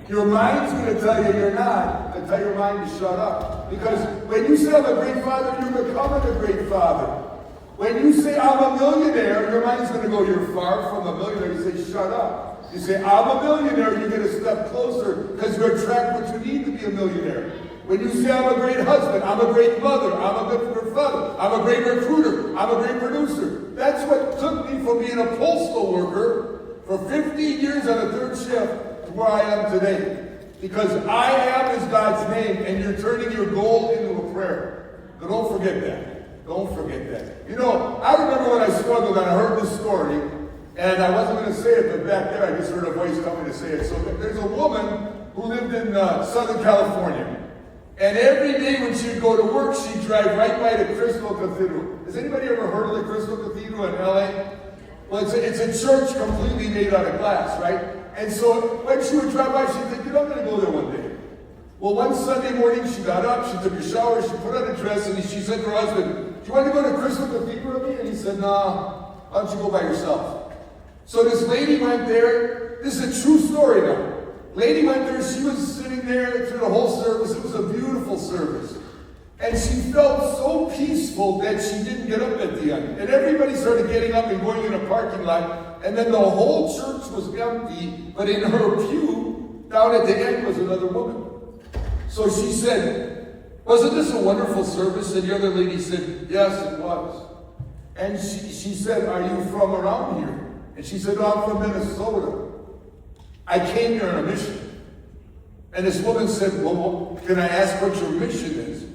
Your mind's going to tell you you're not, and tell your mind to shut up. Because when you say I'm a great father, you're becoming a great father. When you say I'm a millionaire, your mind's going to go, you're far from a millionaire. You say, shut up. You say, I'm a millionaire, you get a step closer because you attract what you need to be a millionaire. When you say I'm a great husband, I'm a great mother, I'm a good father, I'm a great recruiter, I'm a great producer. That's what took me from being a postal worker for 15 years on a third shift to where I am today. Because I am is God's name, and you're turning your goal into a prayer. So don't forget that. Don't forget that. You know, I remember when I struggled and I heard this story, and I wasn't going to say it, but back there I just heard a voice tell me to say it. So there's a woman who lived in Southern California. And every day when she'd go to work, she'd drive right by the Crystal Cathedral. Has anybody ever heard of the Crystal Cathedral in LA? Well, it's a church completely made out of glass, right? And so when she would drive by, she'd think, you know, I'm going to go there one day. Well, one Sunday morning, she got up, she took a shower, she put on a dress, and she said to her husband, do you want to go to Crystal Cathedral with me? And he said, no, why don't you go by yourself? So this lady went there. This is a true story now. Lady went there, she was sitting there through the whole service. It was a beautiful service. And she felt so peaceful that she didn't get up at the end. And everybody started getting up and going in a parking lot. And then the whole church was empty, but in her pew, down at the end was another woman. So she said, wasn't this a wonderful service? And the other lady said, yes, it was. And she said, are you from around here? And she said, oh, I'm from Minnesota. I came here on a mission. And this woman said, well, can I ask what your mission is?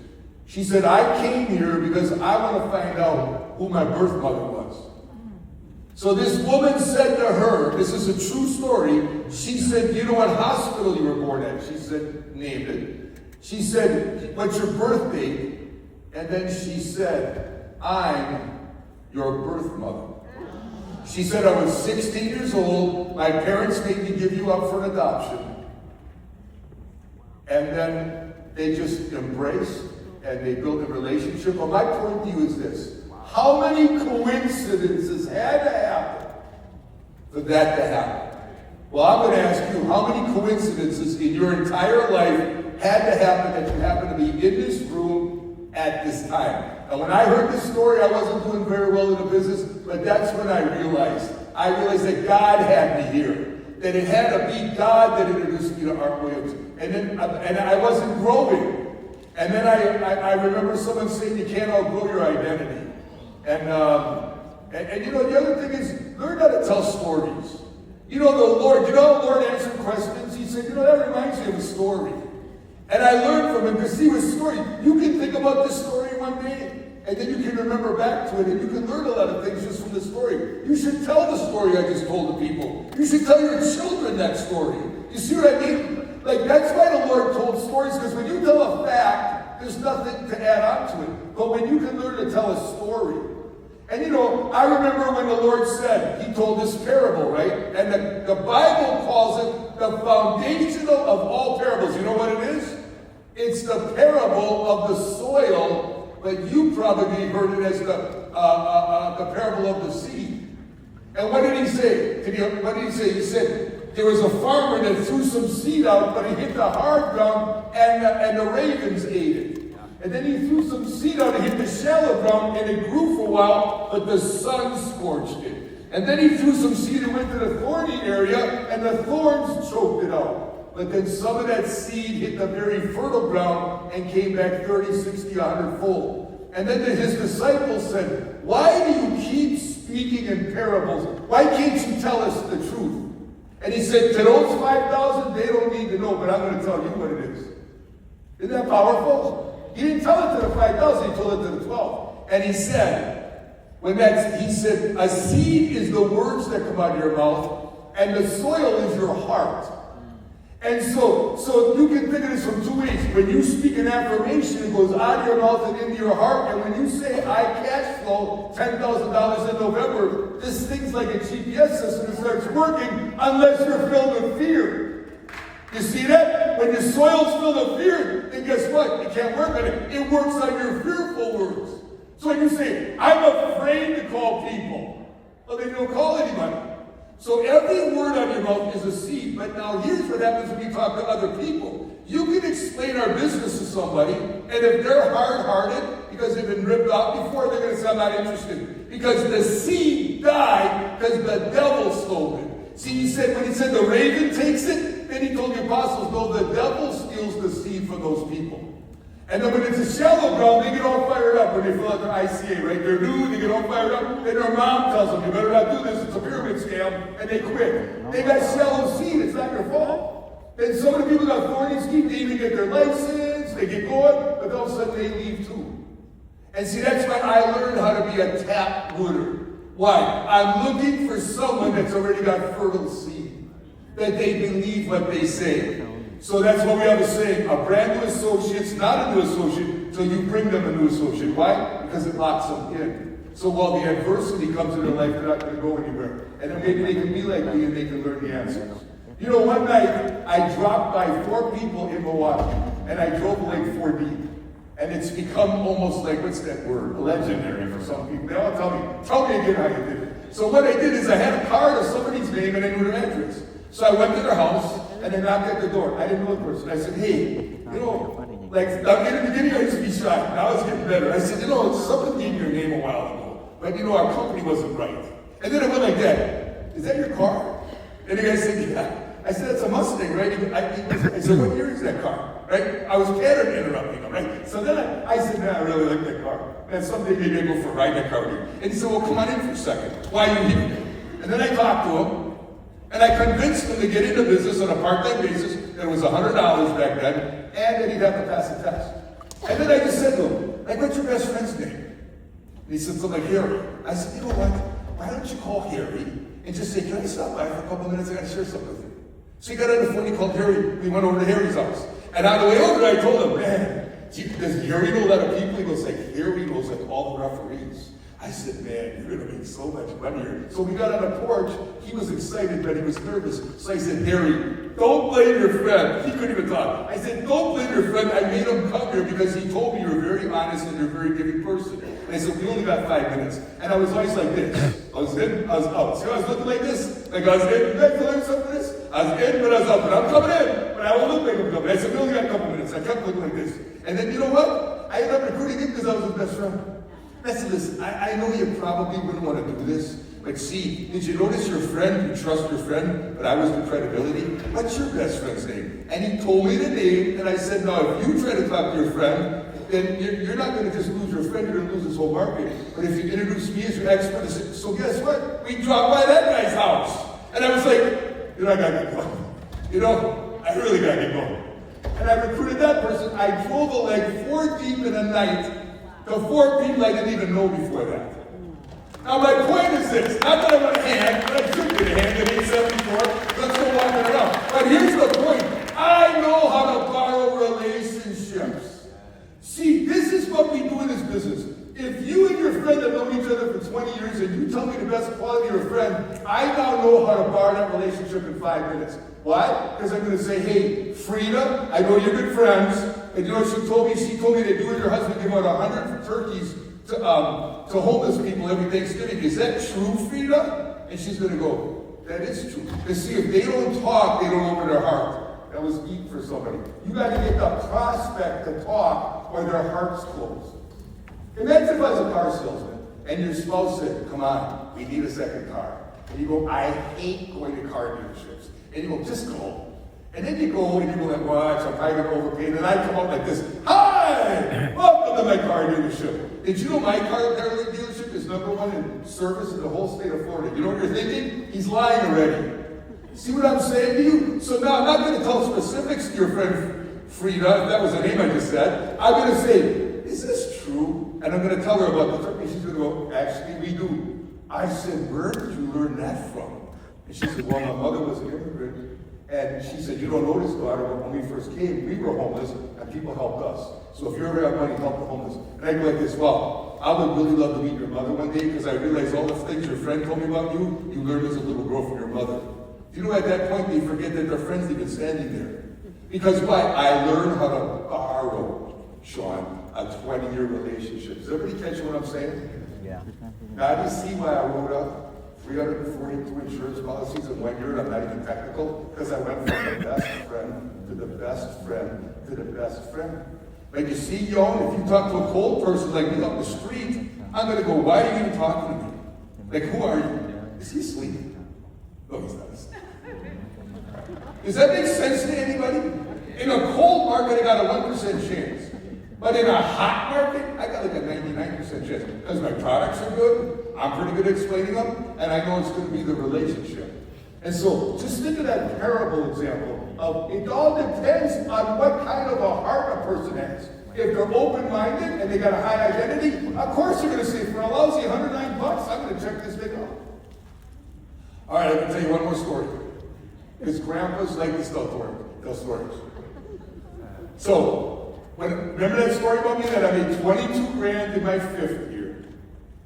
She said, I came here because I want to find out who my birth mother was. So this woman said to her, this is a true story, she said, do you know what hospital you were born at? She said, named it. She said, what's your birth date? And then she said, I'm your birth mother. She said, I was 16 years old. My parents made me give you up for an adoption. And then they just embraced and they built a relationship. But my point to you is this. How many coincidences had to happen for that to happen? Well, I'm going to ask you, how many coincidences in your entire life had to happen that you happen to be in this room at this time? And when I heard this story, I wasn't doing very well in the business, but that's when I realized that God had me here. That it had to be God that introduced me to Art Williams. And I wasn't growing. And then I remember someone saying you can't outgrow your identity. And you know, the other thing is, learn how to tell stories. You know, the Lord answered questions. He said, you know, that reminds me of a story. And I learned from him, because see, with story, you can think about this story one day, and then you can remember back to it, and you can learn a lot of things just from the story. You should tell the story I just told the people. You should tell your children that story. You see what I mean? Like, that's why the Lord told stories, because when you tell a fact, there's nothing to add on to it. But when you can learn to tell a story. And you know, I remember when the Lord said, he told this parable, right? And the Bible calls it the foundational of all parables. You know what it is? It's the parable of the soil, but you probably heard it as the parable of the seed. And what did he say? What did he say? He said, there was a farmer that threw some seed out, but he hit the hard ground, and the ravens ate it. And then he threw some seed out and hit the shallow ground, and it grew for a while, but the sun scorched it. And then he threw some seed and went to the thorny area, and the thorns choked it out. But then some of that seed hit the very fertile ground and came back 30, 60, 100-fold. And then his disciples said, why do you keep speaking in parables? Why can't you tell us the truth? And he said, to those 5,000, they don't need to know, but I'm going to tell you what it is. Isn't that powerful? He didn't tell it to the 5,000, he told it to the 12. And he said, a seed is the words that come out of your mouth, and the soil is your heart. And so you can think of this from two ways. When you speak an affirmation, it goes out of your mouth and into your heart. And when you say, I cash flow $10,000 in November, this thing's like a GPS system. It starts working unless you're filled with fear. You see that? When your soil's filled with fear, then guess what? It can't work on it. It works on your fearful words. So when you say, I'm afraid to call people, well, then you don't call anybody. So every word on your mouth is a seed. But now here's what happens when you talk to other people. You can explain our business to somebody, and if they're hard-hearted because they've been ripped off before, they're going to say, I'm not interested. Because the seed died because the devil stole it. See, when he said the raven takes it, then he told the apostles, no, the devil steals the seed from those people. And then when it's a shallow ground, they get all fired up when they fill out their ICA, right? They're new, they get all fired up, then their mom tells them, you better not do this, it's a pyramid scam, and they quit. They got shallow seed, it's not your fault. Then some of the people got thorny seed, they even get their license, they get going, but all of a sudden they leave too. And see, that's why I learned how to be a tap rooter. Why? I'm looking for someone that's already got fertile seed, that they believe what they say. So that's what we have to say. A brand new associate's not a new associate till you bring them a new associate. Why? Because it locks them in. So while the adversity comes in their life, they're not going to go anywhere. And then maybe they can be like me and they can learn the answers. You know, one night I dropped by 4 people in Milwaukee and I drove like 4 deep. And it's become almost like, what's that word? Legendary for some people. They all tell me again how you did it. So what I did is I had a card of somebody's name and I knew their address. So I went to their house and I knocked at the door. I didn't know the person. I said, hey, you know, like in the beginning I used to be shy. Now it's getting better. I said, you know, someone gave me your name a while ago, but you know, our company wasn't right. And then I went like that. Is that your car? And the guy said, yeah. I said, it's a Mustang, right? I said, what year is that car? Right? I was scared of interrupting him, right? So then I said, man, I really like that car. And someday maybe I'll go for a ride in that car with you. And he said, well, come on in for a second. Why are you here? And then I talked to him. And I convinced him to get into business on a part-time basis. It was $100 back then, and then he'd have to pass the test. And then I just said to him, like, what's your best friend's name? And he said something like Harry. I said, you know what? Why don't you call Harry and just say, can I stop by for a couple minutes? I got to share something with you. So he got on the phone, he called Harry. We went over to Harry's house. And on the way over there, I told him, man, does Harry know a lot of people? He goes, like, Harry knows like all the referees. I said, man, you're going to make so much money here. So we got on the porch. He was excited, but he was nervous. So I said, Harry, don't blame your friend. He couldn't even talk. I said, don't blame your friend. I made him come here because he told me you're very honest and you're a very giving person. And I said, we only got 5 minutes. And I was always like this. I was in, I was out. See, I was looking like this. Like I was in. You guys learn something of this? I was in, but I was out. But I'm coming in. But I won't look like I'm coming. I said, we only got a couple minutes. I kept looking like this. And then, you know what? I ended up recruiting him because I was his best friend. I said, listen, I know you probably wouldn't want to do this, but see, did you notice your friend, you trust your friend, but I was the credibility? What's your best friend's name? And he told me the name, and I said, no, if you try to talk to your friend, then you're not going to just lose your friend, you're going to lose this whole market. But if you introduce me as your expert, I said, so guess what? We dropped by that guy's house. And I was like, you know, I got to get going. You know, I really got to get going. And I recruited that person. I drove like 4 deep in a night. The 4 people I didn't even know before that. Now my point is this, not that I want a hand, but I should get a hand at 874, let's go walking around. But here's the point, I know how to borrow relationships. See, this is what we do in this business. If you and your friend have known each other for 20 years and you tell me the best quality of your friend, I now know how to borrow that relationship in 5 minutes. Why? Because I'm going to say, hey, Frida, I know you're good friends. And you know what she told me? She told me that you and your husband give out 100 turkeys to homeless people every Thanksgiving. Is that true, Frida? And she's going to go, that is true. Because see, if they don't talk, they don't open their heart. That was deep for somebody. You got to get the prospect to talk or their heart's closed. Imagine if I was a car salesman and your spouse said, come on, we need a second car. And you go, I hate going to car dealerships. And you go, just go. And then you go and you go like, watch, I'm probably going to overpay. And then I come out like this, hi, welcome to my car dealership. Did you know my car dealership is #1 in service in the whole state of Florida? You know what you're thinking? He's lying already. See what I'm saying to you? So now I'm not going to tell specifics to your friend Frida, if that was the name I just said. I'm going to say, is this true? And I'm going to tell her about the turkey. She's going to go, actually, we do. I said, where did you learn that from? And she said, well, my mother was an immigrant. And she said, you don't know this, daughter, but when we first came, we were homeless, and people helped us. So if you ever have money, help the homeless. And I go like this, well, I would really love to meet your mother one day, because I realized all the things your friend told me about you, you learned as a little girl from your mother. You know, at that point, they forget that their friend's even standing there. Because why? I learned how to borrow, Sean, a 20-year relationship. Does everybody catch what I'm saying? Yeah. Now, do you see why I wrote up 342 insurance policies in 1 year, and I'm not even technical, because I went from the best friend to the best friend to the best friend. But you see, yo, if you talk to a cold person like me on the street, I'm going to go, why are you even talking to me? Like, who are you? Is he asleep? No, he's not asleep. Does that make sense to anybody? In a cold market, I got a 1% chance. But in a hot market, I got like a 99% chance. Because my products are good, I'm pretty good at explaining them, and I know it's going to be the relationship. And so, just think of that parable example of it all depends on what kind of a heart a person has. If they're open-minded and they got a high identity, of course you're going to say, for a lousy $109, I'm going to check this thing out. All right, I'm going to tell you one more story. His grandpas like to tell stories. So, remember that story about me that I made 22 grand in my 5th year?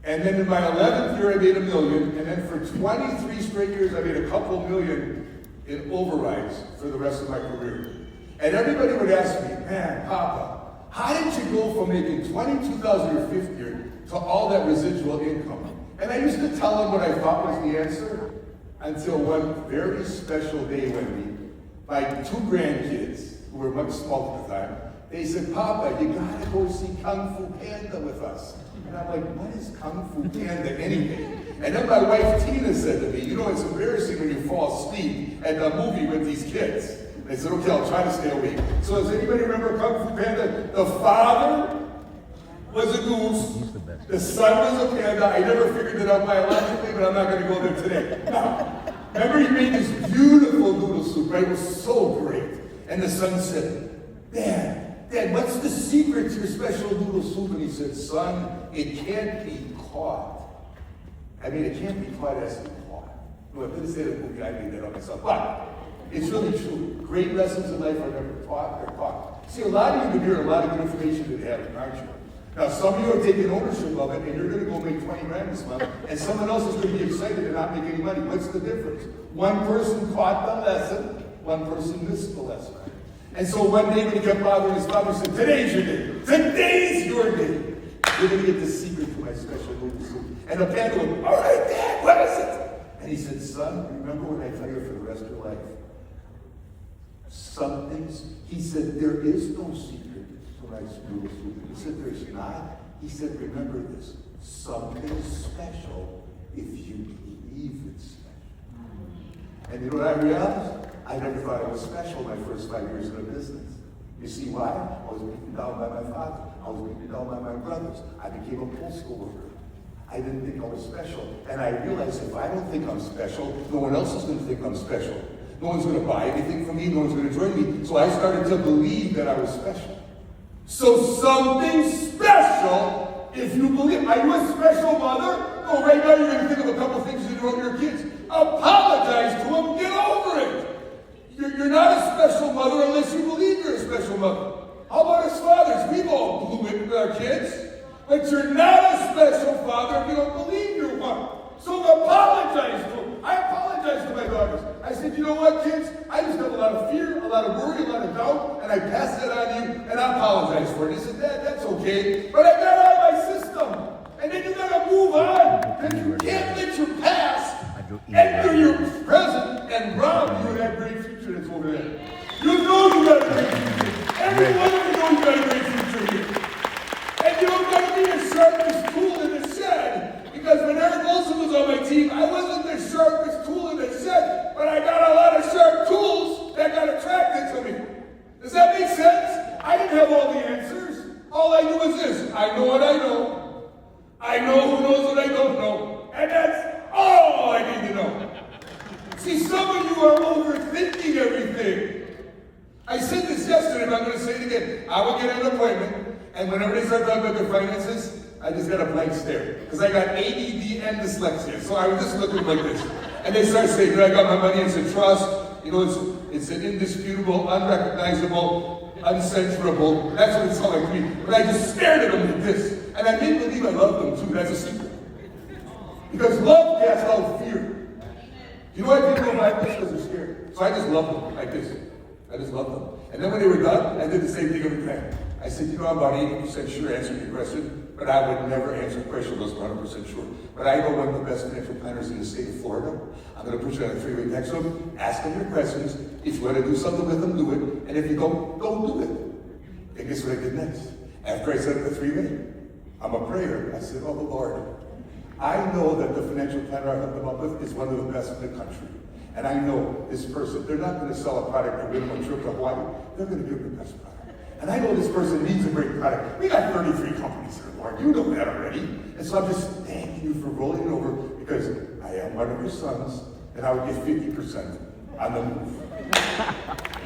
And then in my 11th year, I made $1 million. And then for 23 straight years, I made a couple million in overrides for the rest of my career. And everybody would ask me, man, Papa, how did you go from making $22,000 your 5th year to all that residual income? And I used to tell them what I thought was the answer until one very special day when my 2 grandkids, who were much smaller at the time, they said, Papa, you gotta go see Kung Fu Panda with us. And I'm like, what is Kung Fu Panda anyway? And then my wife Tina said to me, you know, it's embarrassing when you fall asleep at the movie with these kids. I said, okay, I'll try to stay awake. So does anybody remember Kung Fu Panda? The father was a goose. The son was a panda. I never figured it out biologically, but I'm not going to go there today. Now, remember he made this beautiful noodle soup, right? It was so great. And the son said, Dad, what's the secret to your special noodle soup? And he said, son, it can't be caught. I mean, it can't be caught as in caught. No, I didn't say that movie. I made that up myself. But it's really true. Great lessons in life are never taught, they're taught. See, a lot of you can hear a lot of good information that you haven't, aren't you? Now, some of you are taking ownership of it, and you're going to go make 20 grand this month, and someone else is going to be excited and not make any money. What's the difference? One person caught the lesson, one person missed the lesson. And so one day when he kept bothering his father, he said, today's your day. Today's your day. You're going to get the secret to my special noodle soup. And the panda went, all right, Dad, what is it? And he said, son, remember what I tell you for the rest of your life? Some things, he said, there is no secret to my noodle soup. He said, there's not. He said, remember this, something's special if you believe it's special. And you know what I realized? I never thought I was special my first 5 years in the business. You see why? I was beaten down by my father. I was beaten down by my brothers. I became a postal worker. I didn't think I was special. And I realized if I don't think I'm special, no one else is going to think I'm special. No one's going to buy anything from me. No one's going to join me. So I started to believe that I was special. So something special, if you believe. Are you a special mother? No, right now you're going to think of a couple things you do with your kids. Apologize to them. Get over it. You're not a special mother unless you believe you're a special mother. How about us fathers? We've all blew it with our kids. But you're not a special father if you don't believe you're one. So apologize to them. I apologize to my daughters. I said, you know what, kids? I just have a lot of fear, a lot of worry, a lot of doubt, and I pass that on you, and I apologize for it. He said, Dad, that's okay. But I got out of my system. And then you got to move on. Because you can't let your past enter your present and rob you of that great future that's over there. You know you got a great future. Every one of you knows you got a great future here. And you don't got to be the sharpest tool in the shed. Because when Eric Olson was on my team, I wasn't the sharpest tool in the shed, but I got a lot of sharp tools that got attracted to me. Does that make sense? I didn't have all the answers. All I knew was this. I know what I know. I know who knows what I don't know. And that's all I need to know. See, some of you are overthinking everything. I said this yesterday, but I'm going to say it again. I will get an appointment, and whenever they start talking about their finances, I just got a blank stare. Because I got ADD and dyslexia. So I was just looking like this. And they start saying, I got my money, it's a trust. You know, it's an indisputable, unrecognizable, uncensorable. That's what it sounded like to me. But I just stared at them like this. And I didn't believe I loved them too. That's a secret. Because love casts out fear. You know why people don't like this? Because they're scared. So I just loved them like this. I just loved them. And then when they were done, I did the same thing every time. I said, you know, I'm about 80% sure answering your question, but but I would never answer a question unless 100% sure. But I know one of the best financial planners in the state of Florida. I'm going to put you on a three-way text to him. Ask him your questions. If you want to do something with him, do it. And if you don't do it. And guess what I did next? After I set up the three-way, I'm a prayer. I said, oh, Lord, I know that the financial planner I hooked them up with is one of the best in the country. And I know this person, they're not going to sell a product or win them a trip to Hawaii. They're going to give them the best product. And I know this person needs a great product. We got 33 companies here, Lord. You know that already. And so I'm just thanking you for rolling it over because I am one of your sons, and I would get 50% on the move.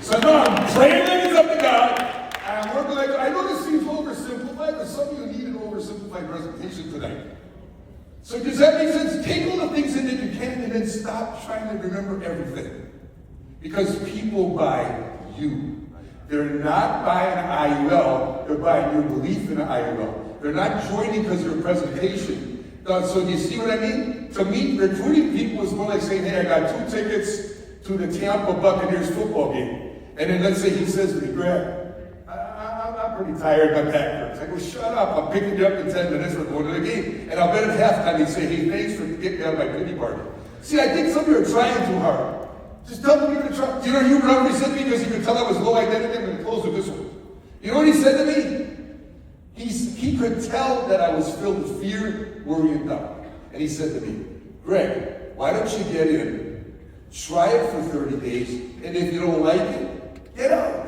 So now I'm praying like it's up to God. And I'm working like, I know this seems oversimplified, but some of you need an oversimplified presentation tonight. So does that make sense? Take all the things in that you can and then stop trying to remember everything. Because people buy you. They're not buying an IUL, they're buying your belief in an IUL. They're not joining because of your presentation. So do you see what I mean? To me, recruiting people is more like saying, hey, I got 2 tickets to the Tampa Buccaneers football game. And then let's say he says to me, Greg, I'm pretty tired, my back hurts. I go, shut up, I'm picking you up in 10 minutes, we're going to the game. And I'll bet at halftime he'd say, hey, thanks for getting me out of my pity party. See, I think some of you are trying too hard. Just tell them you're going to try. You know, you probably said to me because you could tell I was low identity. I'm going to close with this one. You know what he said to me? He could tell that I was filled with fear, worry, and doubt. And he said to me, Greg, why don't you get in, try it for 30 days, and if you don't like it, get out.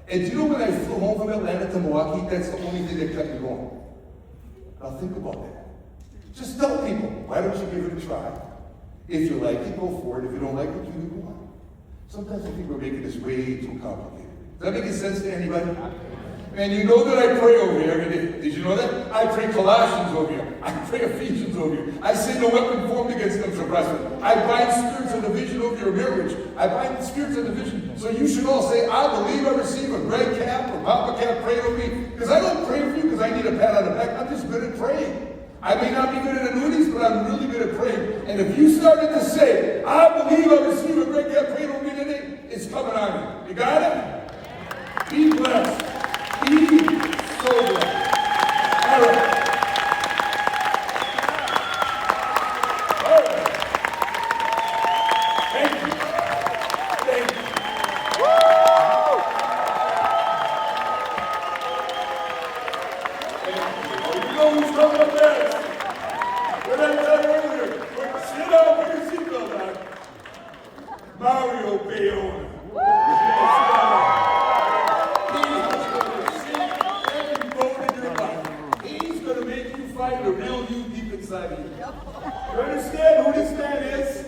And do you know when I flew home from Atlanta to Milwaukee, that's the only thing that kept me going. Now think about that. Just tell people, why don't you give it a try? If you like it, go for it. If you don't like it, you can go on. Sometimes people are making this way too complicated. Does that make sense to anybody? And you know that I pray over you every day. Did you know that? I pray Colossians over you. I pray Ephesians over you. I say no weapon formed against them shall prosper. I bind spirits of division over your marriage. I bind spirits of division. So you should all say, I believe I receive a Greg Kapp or Papa Kapp pray over me. Because I don't pray for you because I need a pat on the back. I'm just good at praying. I may not be good at annuities, but I'm really good at praying. And if you started to say, I believe I receive a Greg Kapp praying over me today, it's coming on you. You got it? Be blessed. Be so blessed. All right. All right. Thank you. Thank you. Woo! Thank you. You know who's coming up next? What did I tell you earlier? Sit down, put your seatbelt on. Mario Bayona. Find the real you deep inside of you. You understand who this man is?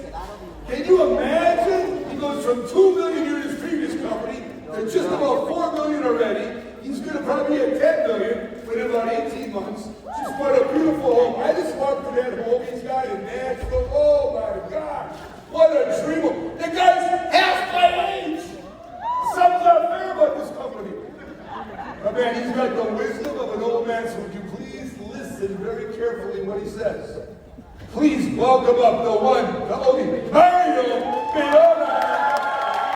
Can you imagine? He goes from $2 million in his previous company to just about $4 million already. He's going to probably be at $10 million within about 18 months. Just bought a beautiful home. I just walked through that home he's got in Nashville. Oh my God. What a dream. The guy's half my age. Something's not fair about this company. But man, he's got the wisdom of an old man, so would you please listen very carefully what he says. Please welcome up the one, the only Mario Bayona.